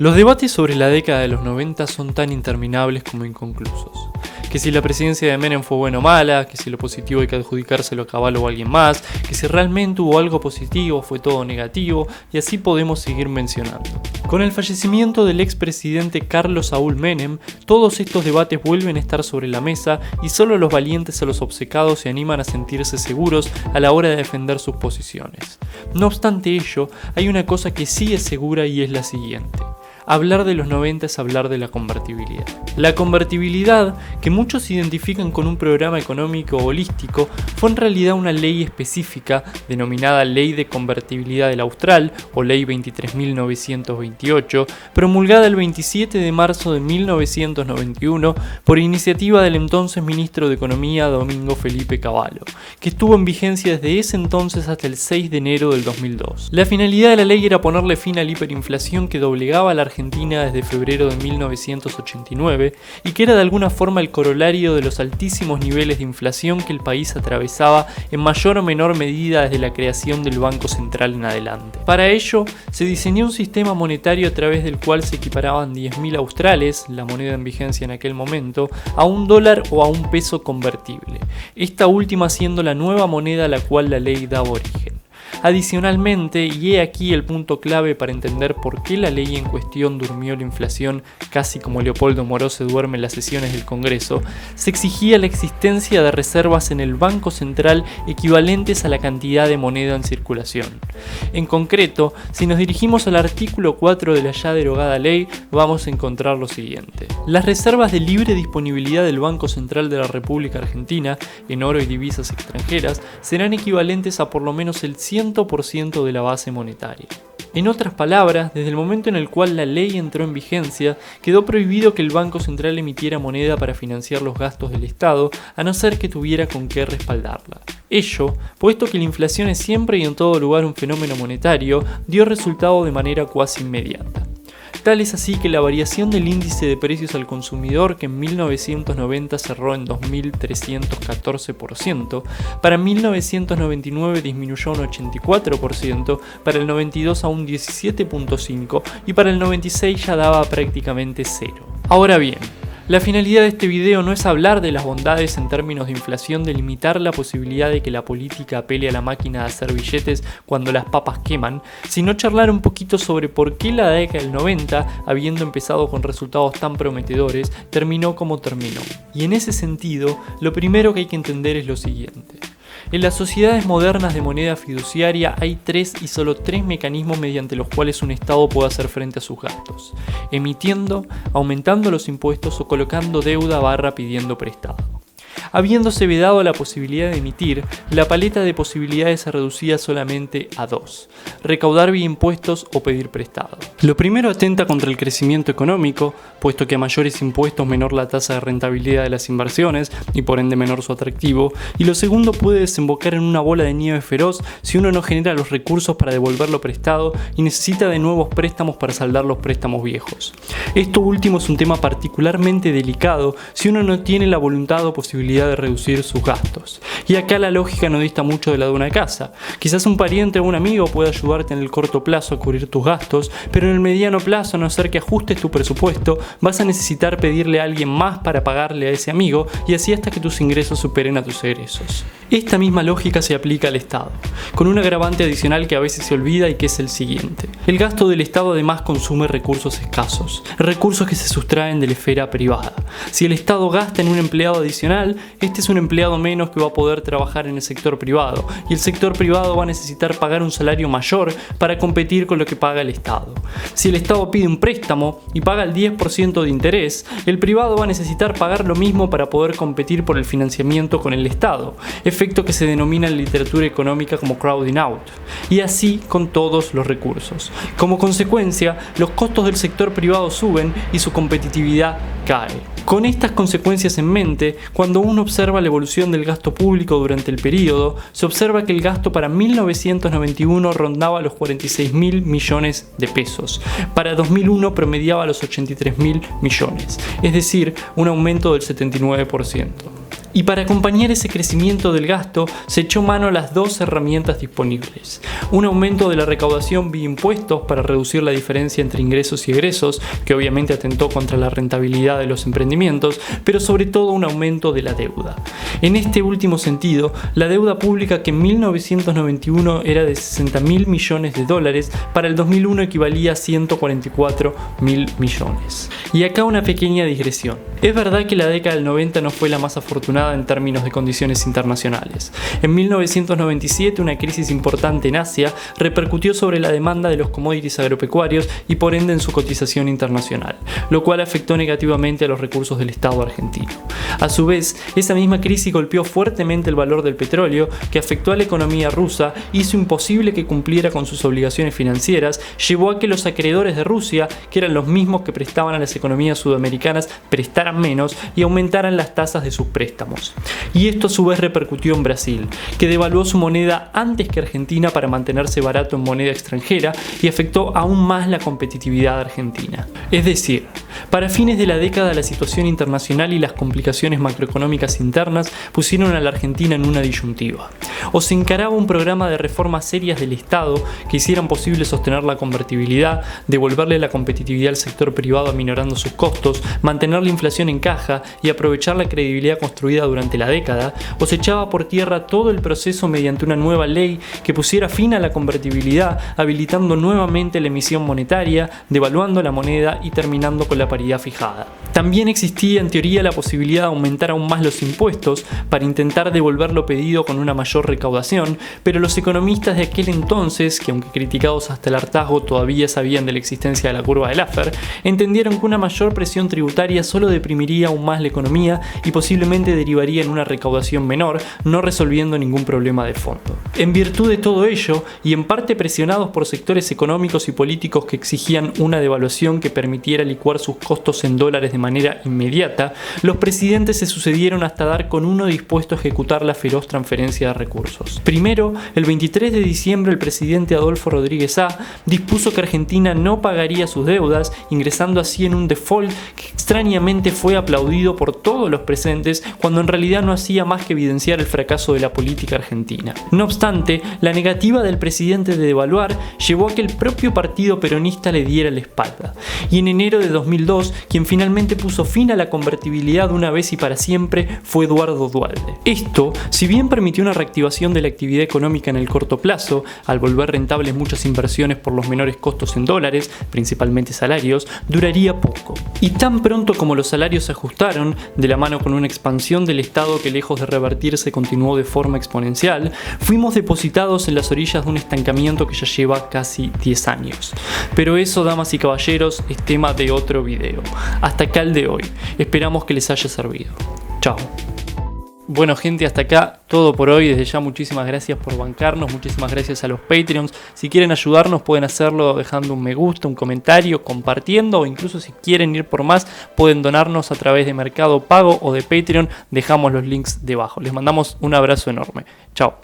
Los debates sobre la década de los 90 son tan interminables como inconclusos. Que si la presidencia de Menem fue buena o mala, que si lo positivo hay que adjudicárselo a Caballo o a alguien más, que si realmente hubo algo positivo, fue todo negativo, y así podemos seguir mencionando. Con el fallecimiento del expresidente Carlos Saúl Menem, todos estos debates vuelven a estar sobre la mesa y solo los valientes o los obcecados se animan a sentirse seguros a la hora de defender sus posiciones. No obstante ello, hay una cosa que sí es segura y es la siguiente. Hablar de los 90 es hablar de la convertibilidad. La convertibilidad, que muchos identifican con un programa económico holístico, fue en realidad una ley específica denominada Ley de Convertibilidad del Austral o Ley 23.928, promulgada el 27 de marzo de 1991 por iniciativa del entonces ministro de Economía Domingo Felipe Cavallo, que estuvo en vigencia desde ese entonces hasta el 6 de enero del 2002. La finalidad de la ley era ponerle fin a la hiperinflación que doblegaba a la Argentina desde febrero de 1989 y que era de alguna forma el corolario de los altísimos niveles de inflación que el país atravesaba en mayor o menor medida desde la creación del Banco Central en adelante. Para ello, se diseñó un sistema monetario a través del cual se equiparaban 10.000 australes, la moneda en vigencia en aquel momento, a $1 o a un peso convertible, esta última siendo la nueva moneda a la cual la ley daba origen. Adicionalmente, y he aquí el punto clave para entender por qué la ley en cuestión durmió la inflación casi como Leopoldo Moró se duerme en las sesiones del Congreso, se exigía la existencia de reservas en el Banco Central equivalentes a la cantidad de moneda en circulación. En concreto, si nos dirigimos al artículo 4 de la ya derogada ley, vamos a encontrar lo siguiente. Las reservas de libre disponibilidad del Banco Central de la República Argentina, en oro y divisas extranjeras, serán equivalentes a por lo menos el 100% de la base monetaria. En otras palabras, desde el momento en el cual la ley entró en vigencia, quedó prohibido que el Banco Central emitiera moneda para financiar los gastos del Estado, a no ser que tuviera con qué respaldarla. Ello, puesto que la inflación es siempre y en todo lugar un fenómeno monetario, dio resultado de manera cuasi inmediata. Tal es así que la variación del índice de precios al consumidor, que en 1990 cerró en 2.314%, para 1999 disminuyó a un 84%, para el 92 a un 17.5% y para el 96 ya daba prácticamente cero. Ahora bien, la finalidad de este video no es hablar de las bondades en términos de inflación de limitar la posibilidad de que la política apele a la máquina de hacer billetes cuando las papas queman, sino charlar un poquito sobre por qué la década del 90, habiendo empezado con resultados tan prometedores, terminó como terminó. Y en ese sentido, lo primero que hay que entender es lo siguiente. En las sociedades modernas de moneda fiduciaria hay solo tres mecanismos mediante los cuales un Estado puede hacer frente a sus gastos: emitiendo, aumentando los impuestos o colocando deuda / pidiendo prestado. Habiéndose vedado la posibilidad de emitir, la paleta de posibilidades se reducía solamente a dos: recaudar vía impuestos o pedir prestado. Lo primero atenta contra el crecimiento económico, puesto que a mayores impuestos menor la tasa de rentabilidad de las inversiones y por ende menor su atractivo, y lo segundo puede desembocar en una bola de nieve feroz si uno no genera los recursos para devolver lo prestado y necesita de nuevos préstamos para saldar los préstamos viejos. Esto último es un tema particularmente delicado si uno no tiene la voluntad o posibilidad de reducir sus gastos. Y acá la lógica no dista mucho de la de una casa. Quizás un pariente o un amigo pueda ayudarte en el corto plazo a cubrir tus gastos, pero en el mediano plazo, a no ser que ajustes tu presupuesto, vas a necesitar pedirle a alguien más para pagarle a ese amigo, y así hasta que tus ingresos superen a tus egresos. Esta misma lógica se aplica al Estado, con un agravante adicional que a veces se olvida y que es el siguiente. El gasto del Estado además consume recursos escasos, recursos que se sustraen de la esfera privada. Si el Estado gasta en un empleado adicional, este es un empleado menos que va a poder trabajar en el sector privado, y el sector privado va a necesitar pagar un salario mayor para competir con lo que paga el Estado. Si el Estado pide un préstamo y paga el 10% de interés, el privado va a necesitar pagar lo mismo para poder competir por el financiamiento con el Estado, efecto que se denomina en literatura económica como crowding out, y así con todos los recursos. Como consecuencia, los costos del sector privado suben y su competitividad cae. Con estas consecuencias en mente, cuando uno observa la evolución del gasto público durante el periodo, se observa que el gasto para 1991 rondaba los 46.000 millones de pesos. Para 2001 promediaba los 83.000 millones, es decir, un aumento del 79%. Y para acompañar ese crecimiento del gasto, se echó mano a las dos herramientas disponibles. Un aumento de la recaudación vía impuestos para reducir la diferencia entre ingresos y egresos, que obviamente atentó contra la rentabilidad de los emprendimientos, pero sobre todo un aumento de la deuda. En este último sentido, la deuda pública, que en 1991 era de 60.000 millones de dólares, para el 2001 equivalía a 144.000 millones. Y acá una pequeña digresión. Es verdad que la década del 90 no fue la más afortunada en términos de condiciones internacionales. En 1997, una crisis importante en Asia repercutió sobre la demanda de los commodities agropecuarios y por ende en su cotización internacional, lo cual afectó negativamente a los recursos del Estado argentino. A su vez, esa misma crisis golpeó fuertemente el valor del petróleo, que afectó a la economía rusa, hizo imposible que cumpliera con sus obligaciones financieras, llevó a que los acreedores de Rusia, que eran los mismos que prestaban a las economías sudamericanas, prestaran menos y aumentaran las tasas de sus préstamos. Y esto a su vez repercutió en Brasil, que devaluó su moneda antes que Argentina para mantenerse barato en moneda extranjera y afectó aún más la competitividad argentina. Es decir, para fines de la década la situación internacional y las complicaciones macroeconómicas internas pusieron a la Argentina en una disyuntiva. O se encaraba un programa de reformas serias del Estado que hicieran posible sostener la convertibilidad, devolverle la competitividad al sector privado aminorando sus costos, mantener la inflación en caja y aprovechar la credibilidad construida durante la década, o se echaba por tierra todo el proceso mediante una nueva ley que pusiera fin a la convertibilidad, habilitando nuevamente la emisión monetaria, devaluando la moneda y terminando con la paridad fijada. También existía en teoría la posibilidad de aumentar aún más los impuestos para intentar devolver lo pedido con una mayor recaudación, pero los economistas de aquel entonces, que aunque criticados hasta el hartazgo todavía sabían de la existencia de la curva de Laffer, entendieron que una mayor presión tributaria solo deprimiría aún más la economía y posiblemente derivaría en una recaudación menor, no resolviendo ningún problema de fondo. En virtud de todo ello, y en parte presionados por sectores económicos y políticos que exigían una devaluación que permitiera licuar sus costos en dólares de manera inmediata, los presidentes se sucedieron hasta dar con uno dispuesto a ejecutar la feroz transferencia de recursos. Primero, el 23 de diciembre, el presidente Adolfo Rodríguez A. dispuso que Argentina no pagaría sus deudas, ingresando así en un default que extrañamente fue aplaudido por todos los presentes, cuando en realidad no hacía más que evidenciar el fracaso de la política argentina. No obstante, la negativa del presidente de devaluar llevó a que el propio partido peronista le diera la espalda, y en enero de 2002, quien finalmente puso fin a la convertibilidad de una vez y para siempre fue Eduardo Duhalde. Esto, si bien permitió una reactivación de la actividad económica en el corto plazo, al volver rentables muchas inversiones por los menores costos en dólares, principalmente salarios, duraría poco. Y tan pronto como los salarios se ajustaron, de la mano con una expansión del Estado que lejos de revertirse continuó de forma exponencial, fuimos depositados en las orillas de un estancamiento que ya lleva casi 10 años. Pero eso, damas y caballeros, es tema de otro video. Hasta acá el de hoy. Esperamos que les haya servido. Chao. Bueno, gente, hasta acá todo por hoy. Desde ya muchísimas gracias por bancarnos, muchísimas gracias a los Patreons. Si quieren ayudarnos pueden hacerlo dejando un me gusta, un comentario, compartiendo, o incluso si quieren ir por más pueden donarnos a través de Mercado Pago o de Patreon. Dejamos los links debajo. Les mandamos un abrazo enorme. Chao.